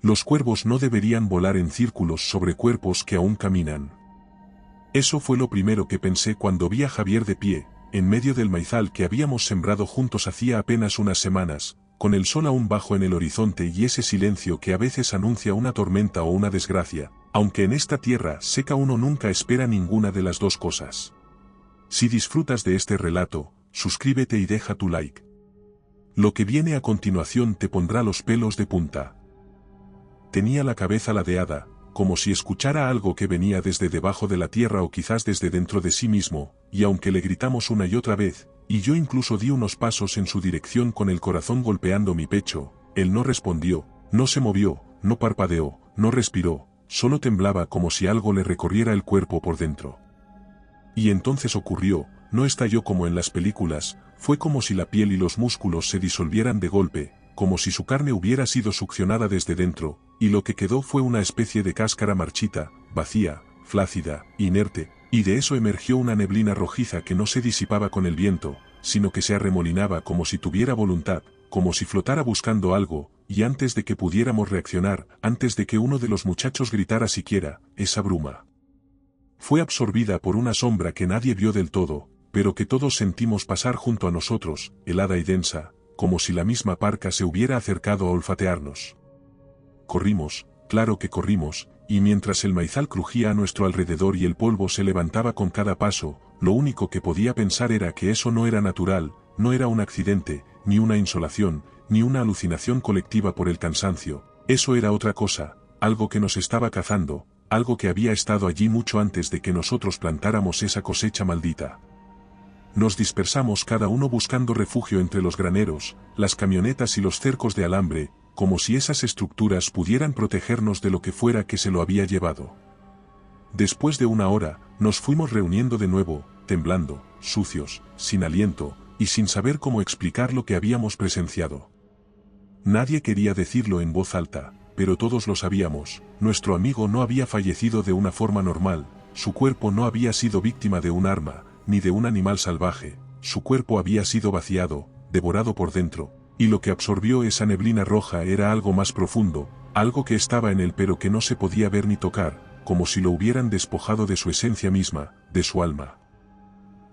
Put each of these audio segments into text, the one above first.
Los cuervos no deberían volar en círculos sobre cuerpos que aún caminan. Eso fue lo primero que pensé cuando vi a Javier de pie, en medio del maizal que habíamos sembrado juntos hacía apenas unas semanas, con el sol aún bajo en el horizonte y ese silencio que a veces anuncia una tormenta o una desgracia, aunque en esta tierra seca uno nunca espera ninguna de las dos cosas. Si disfrutas de este relato, suscríbete y deja tu like. Lo que viene a continuación te pondrá los pelos de punta. Tenía la cabeza ladeada, como si escuchara algo que venía desde debajo de la tierra o quizás desde dentro de sí mismo, y aunque le gritamos una y otra vez, y yo incluso di unos pasos en su dirección con el corazón golpeando mi pecho, él no respondió, no se movió, no parpadeó, no respiró, solo temblaba como si algo le recorriera el cuerpo por dentro. Y entonces ocurrió, no estalló como en las películas, fue como si la piel y los músculos se disolvieran de golpe, como si su carne hubiera sido succionada desde dentro, y lo que quedó fue una especie de cáscara marchita, vacía, flácida, inerte, y de eso emergió una neblina rojiza que no se disipaba con el viento, sino que se arremolinaba como si tuviera voluntad, como si flotara buscando algo, y antes de que pudiéramos reaccionar, antes de que uno de los muchachos gritara siquiera, esa bruma fue absorbida por una sombra que nadie vio del todo, pero que todos sentimos pasar junto a nosotros, helada y densa, como si la misma parca se hubiera acercado a olfatearnos. Corrimos, claro que corrimos, y mientras el maizal crujía a nuestro alrededor y el polvo se levantaba con cada paso, lo único que podía pensar era que eso no era natural, no era un accidente, ni una insolación, ni una alucinación colectiva por el cansancio, eso era otra cosa, algo que nos estaba cazando, algo que había estado allí mucho antes de que nosotros plantáramos esa cosecha maldita. Nos dispersamos cada uno buscando refugio entre los graneros, las camionetas y los cercos de alambre, como si esas estructuras pudieran protegernos de lo que fuera que se lo había llevado. Después de una hora, nos fuimos reuniendo de nuevo, temblando, sucios, sin aliento, y sin saber cómo explicar lo que habíamos presenciado. Nadie quería decirlo en voz alta, pero todos lo sabíamos, nuestro amigo no había fallecido de una forma normal, su cuerpo no había sido víctima de un arma, ni de un animal salvaje, su cuerpo había sido vaciado, devorado por dentro, y lo que absorbió esa neblina roja era algo más profundo, algo que estaba en él pero que no se podía ver ni tocar, como si lo hubieran despojado de su esencia misma, de su alma.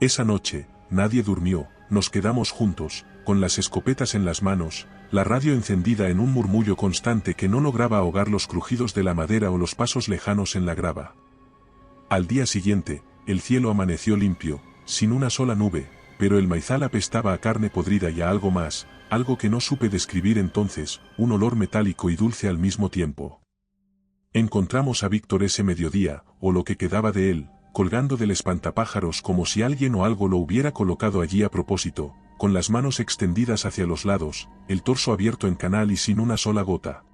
Esa noche, nadie durmió, nos quedamos juntos, con las escopetas en las manos, la radio encendida en un murmullo constante que no lograba ahogar los crujidos de la madera o los pasos lejanos en la grava. Al día siguiente, el cielo amaneció limpio, sin una sola nube, pero el maizal apestaba a carne podrida y a algo más, algo que no supe describir entonces, un olor metálico y dulce al mismo tiempo. Encontramos a Víctor ese mediodía, o lo que quedaba de él, colgando del espantapájaros como si alguien o algo lo hubiera colocado allí a propósito, con las manos extendidas hacia los lados, el torso abierto en canal y sin una sola gota.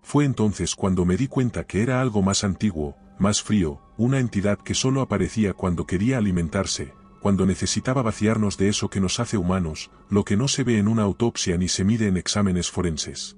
Fue entonces cuando me di cuenta que era algo más antiguo, más frío, una entidad que solo aparecía cuando quería alimentarse, cuando necesitaba vaciarnos de eso que nos hace humanos, lo que no se ve en una autopsia ni se mide en exámenes forenses.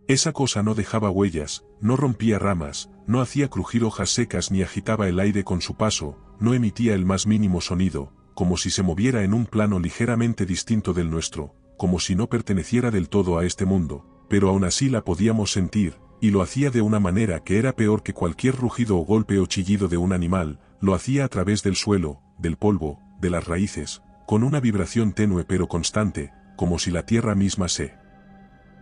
Esa cosa no dejaba huellas, no rompía ramas, no hacía crujir hojas secas ni agitaba el aire con su paso, no emitía el más mínimo sonido, como si se moviera en un plano ligeramente distinto del nuestro, como si no perteneciera del todo a este mundo, pero aún así la podíamos sentir, y lo hacía de una manera que era peor que cualquier rugido o golpe o chillido de un animal, lo hacía a través del suelo, del polvo, de las raíces, con una vibración tenue pero constante, como si la tierra misma se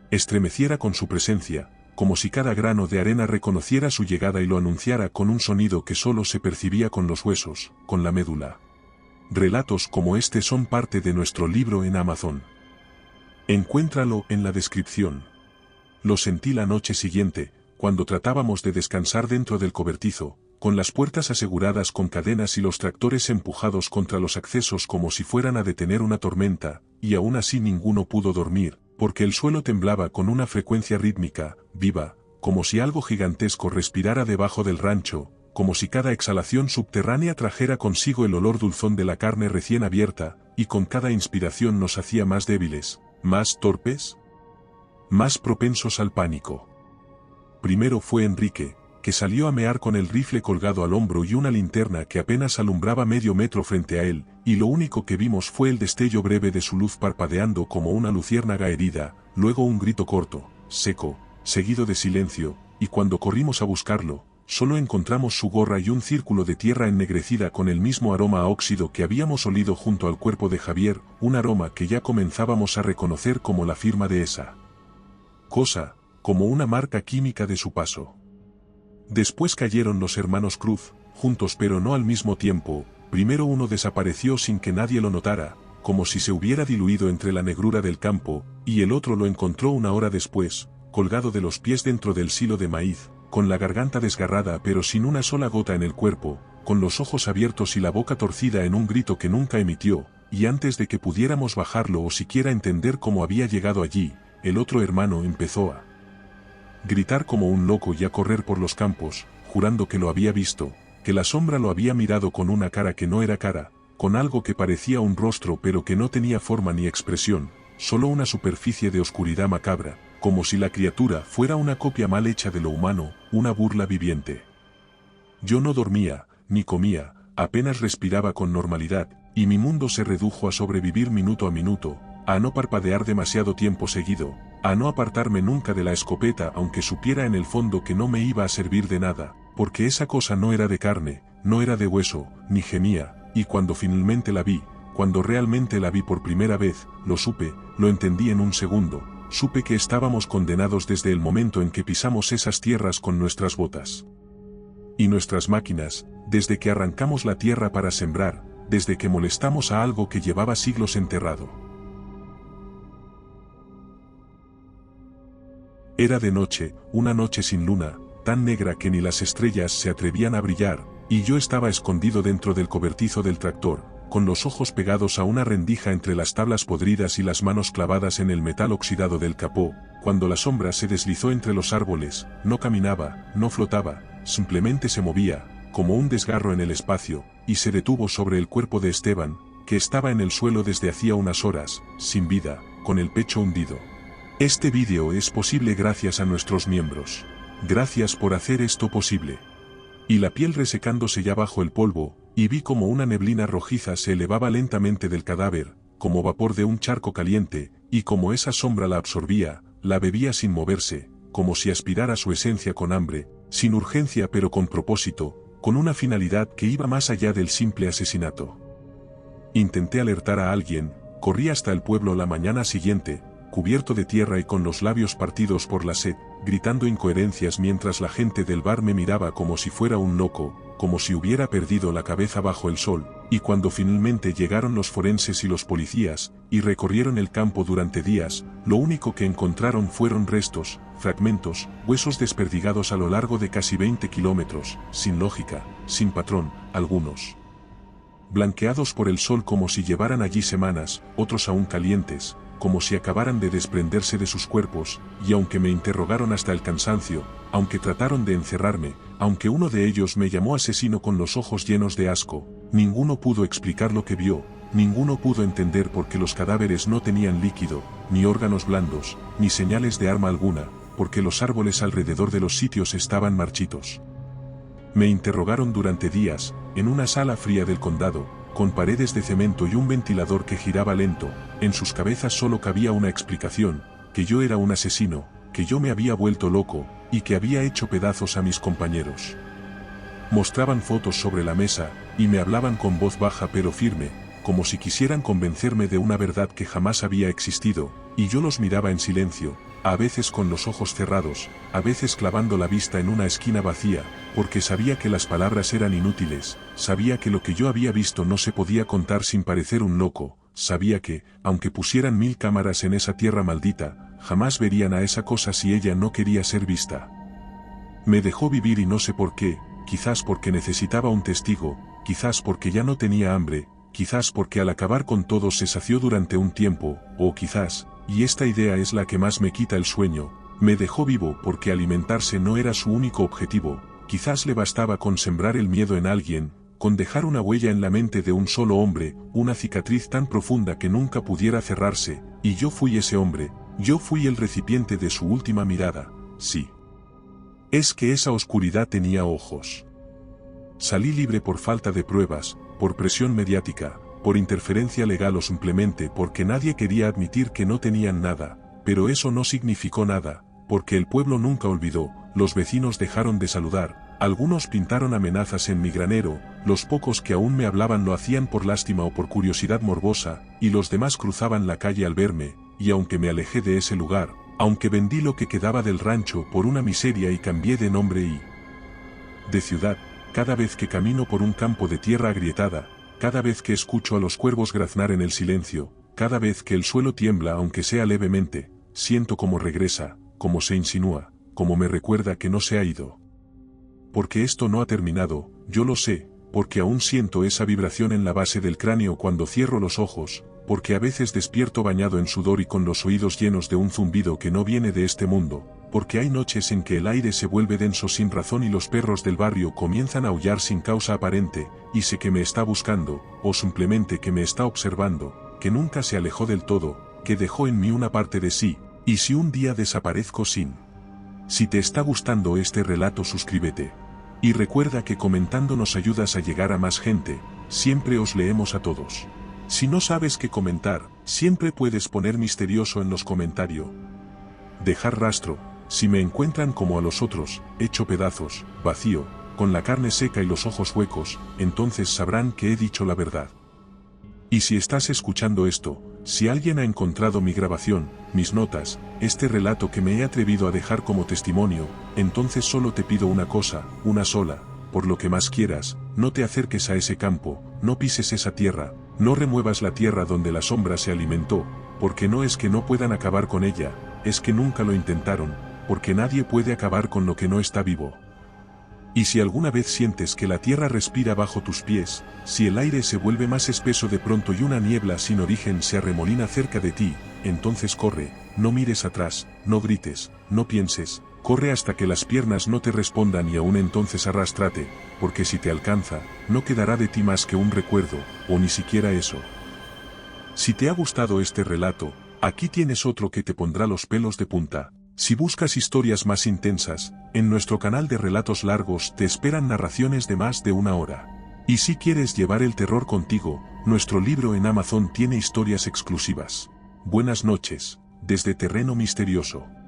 estremeciera con su presencia, como si cada grano de arena reconociera su llegada y lo anunciara con un sonido que solo se percibía con los huesos, con la médula. Relatos como este son parte de nuestro libro en Amazon. Encuéntralo en la descripción. Lo sentí la noche siguiente, cuando tratábamos de descansar dentro del cobertizo, con las puertas aseguradas con cadenas y los tractores empujados contra los accesos como si fueran a detener una tormenta, y aún así ninguno pudo dormir, porque el suelo temblaba con una frecuencia rítmica, viva, como si algo gigantesco respirara debajo del rancho, como si cada exhalación subterránea trajera consigo el olor dulzón de la carne recién abierta, y con cada inspiración nos hacía más débiles, más torpes, más propensos al pánico. Primero fue Enrique, que salió a mear con el rifle colgado al hombro y una linterna que apenas alumbraba medio metro frente a él, y lo único que vimos fue el destello breve de su luz parpadeando como una luciérnaga herida, luego un grito corto, seco, seguido de silencio, y cuando corrimos a buscarlo, solo encontramos su gorra y un círculo de tierra ennegrecida con el mismo aroma a óxido que habíamos olido junto al cuerpo de Javier, un aroma que ya comenzábamos a reconocer como la firma de esa cosa, como una marca química de su paso. Después cayeron los hermanos Cruz, juntos pero no al mismo tiempo. Primero uno desapareció sin que nadie lo notara, como si se hubiera diluido entre la negrura del campo, y el otro lo encontró una hora después, colgado de los pies dentro del silo de maíz, con la garganta desgarrada pero sin una sola gota en el cuerpo, con los ojos abiertos y la boca torcida en un grito que nunca emitió, y antes de que pudiéramos bajarlo o siquiera entender cómo había llegado allí, el otro hermano empezó a gritar como un loco y a correr por los campos, jurando que lo había visto, que la sombra lo había mirado con una cara que no era cara, con algo que parecía un rostro pero que no tenía forma ni expresión, solo una superficie de oscuridad macabra, como si la criatura fuera una copia mal hecha de lo humano, una burla viviente. Yo no dormía, ni comía, apenas respiraba con normalidad, y mi mundo se redujo a sobrevivir minuto a minuto, a no parpadear demasiado tiempo seguido, a no apartarme nunca de la escopeta aunque supiera en el fondo que no me iba a servir de nada, porque esa cosa no era de carne, no era de hueso, ni gemía, y cuando finalmente la vi, cuando realmente la vi por primera vez, lo supe, lo entendí en un segundo, supe que estábamos condenados desde el momento en que pisamos esas tierras con nuestras botas y nuestras máquinas, desde que arrancamos la tierra para sembrar, desde que molestamos a algo que llevaba siglos enterrado. Era de noche, una noche sin luna, tan negra que ni las estrellas se atrevían a brillar, y yo estaba escondido dentro del cobertizo del tractor, con los ojos pegados a una rendija entre las tablas podridas y las manos clavadas en el metal oxidado del capó, cuando la sombra se deslizó entre los árboles, no caminaba, no flotaba, simplemente se movía, como un desgarro en el espacio, y se detuvo sobre el cuerpo de Esteban, que estaba en el suelo desde hacía unas horas, sin vida, con el pecho hundido. Este vídeo es posible gracias a nuestros miembros. Gracias por hacer esto posible. Y la piel resecándose ya bajo el polvo, y vi como una neblina rojiza se elevaba lentamente del cadáver, como vapor de un charco caliente, y como esa sombra la absorbía, la bebía sin moverse, como si aspirara su esencia con hambre, sin urgencia pero con propósito, con una finalidad que iba más allá del simple asesinato. Intenté alertar a alguien, corrí hasta el pueblo la mañana siguiente, cubierto de tierra y con los labios partidos por la sed, gritando incoherencias mientras la gente del bar me miraba como si fuera un loco, como si hubiera perdido la cabeza bajo el sol, y cuando finalmente llegaron los forenses y los policías, y recorrieron el campo durante días, lo único que encontraron fueron restos, fragmentos, huesos desperdigados a lo largo de casi 20 kilómetros, sin lógica, sin patrón, algunos blanqueados por el sol como si llevaran allí semanas, otros aún calientes, como si acabaran de desprenderse de sus cuerpos, y aunque me interrogaron hasta el cansancio, aunque trataron de encerrarme, aunque uno de ellos me llamó asesino con los ojos llenos de asco, ninguno pudo explicar lo que vio, ninguno pudo entender por qué los cadáveres no tenían líquido, ni órganos blandos, ni señales de arma alguna, porque los árboles alrededor de los sitios estaban marchitos. Me interrogaron durante días, en una sala fría del condado, con paredes de cemento y un ventilador que giraba lento, en sus cabezas solo cabía una explicación, que yo era un asesino, que yo me había vuelto loco, y que había hecho pedazos a mis compañeros. Mostraban fotos sobre la mesa, y me hablaban con voz baja pero firme, como si quisieran convencerme de una verdad que jamás había existido, y yo los miraba en silencio, a veces con los ojos cerrados, a veces clavando la vista en una esquina vacía, porque sabía que las palabras eran inútiles, sabía que lo que yo había visto no se podía contar sin parecer un loco, sabía que, aunque pusieran 1000 cámaras en esa tierra maldita, jamás verían a esa cosa si ella no quería ser vista. Me dejó vivir y no sé por qué, quizás porque necesitaba un testigo, quizás porque ya no tenía hambre, quizás porque al acabar con todo se sació durante un tiempo, o quizás, y esta idea es la que más me quita el sueño, me dejó vivo porque alimentarse no era su único objetivo, quizás le bastaba con sembrar el miedo en alguien, con dejar una huella en la mente de un solo hombre, una cicatriz tan profunda que nunca pudiera cerrarse, y yo fui ese hombre, yo fui el recipiente de su última mirada, sí. Es que esa oscuridad tenía ojos. Salí libre por falta de pruebas, por presión mediática, por interferencia legal o simplemente porque nadie quería admitir que no tenían nada, pero eso no significó nada, porque el pueblo nunca olvidó, los vecinos dejaron de saludar, algunos pintaron amenazas en mi granero, los pocos que aún me hablaban lo hacían por lástima o por curiosidad morbosa, y los demás cruzaban la calle al verme, y aunque me alejé de ese lugar, aunque vendí lo que quedaba del rancho por una miseria y cambié de nombre y de ciudad, cada vez que camino por un campo de tierra agrietada, cada vez que escucho a los cuervos graznar en el silencio, cada vez que el suelo tiembla aunque sea levemente, siento como regresa, como se insinúa, como me recuerda que no se ha ido. Porque esto no ha terminado, yo lo sé, porque aún siento esa vibración en la base del cráneo cuando cierro los ojos, porque a veces despierto bañado en sudor y con los oídos llenos de un zumbido que no viene de este mundo, porque hay noches en que el aire se vuelve denso sin razón y los perros del barrio comienzan a aullar sin causa aparente, y sé que me está buscando, o simplemente que me está observando, que nunca se alejó del todo, que dejó en mí una parte de sí, y si un día desaparezco sin. Si te está gustando este relato, suscríbete. Y recuerda que comentando nos ayudas a llegar a más gente, siempre os leemos a todos. Si no sabes qué comentar, siempre puedes poner misterioso en los comentarios. Dejar rastro, si me encuentran como a los otros, hecho pedazos, vacío, con la carne seca y los ojos huecos, entonces sabrán que he dicho la verdad. Y si estás escuchando esto, si alguien ha encontrado mi grabación, mis notas, este relato que me he atrevido a dejar como testimonio, entonces solo te pido una cosa, una sola, por lo que más quieras, no te acerques a ese campo, no pises esa tierra, no remuevas la tierra donde la sombra se alimentó, porque no es que no puedan acabar con ella, es que nunca lo intentaron, porque nadie puede acabar con lo que no está vivo. Y si alguna vez sientes que la tierra respira bajo tus pies, si el aire se vuelve más espeso de pronto y una niebla sin origen se arremolina cerca de ti, entonces corre, no mires atrás, no grites, no pienses, corre hasta que las piernas no te respondan y aún entonces arrástrate, porque si te alcanza, no quedará de ti más que un recuerdo, o ni siquiera eso. Si te ha gustado este relato, aquí tienes otro que te pondrá los pelos de punta. Si buscas historias más intensas, en nuestro canal de relatos largos te esperan narraciones de más de una hora. Y si quieres llevar el terror contigo, nuestro libro en Amazon tiene historias exclusivas. Buenas noches, desde Terreno Misterioso.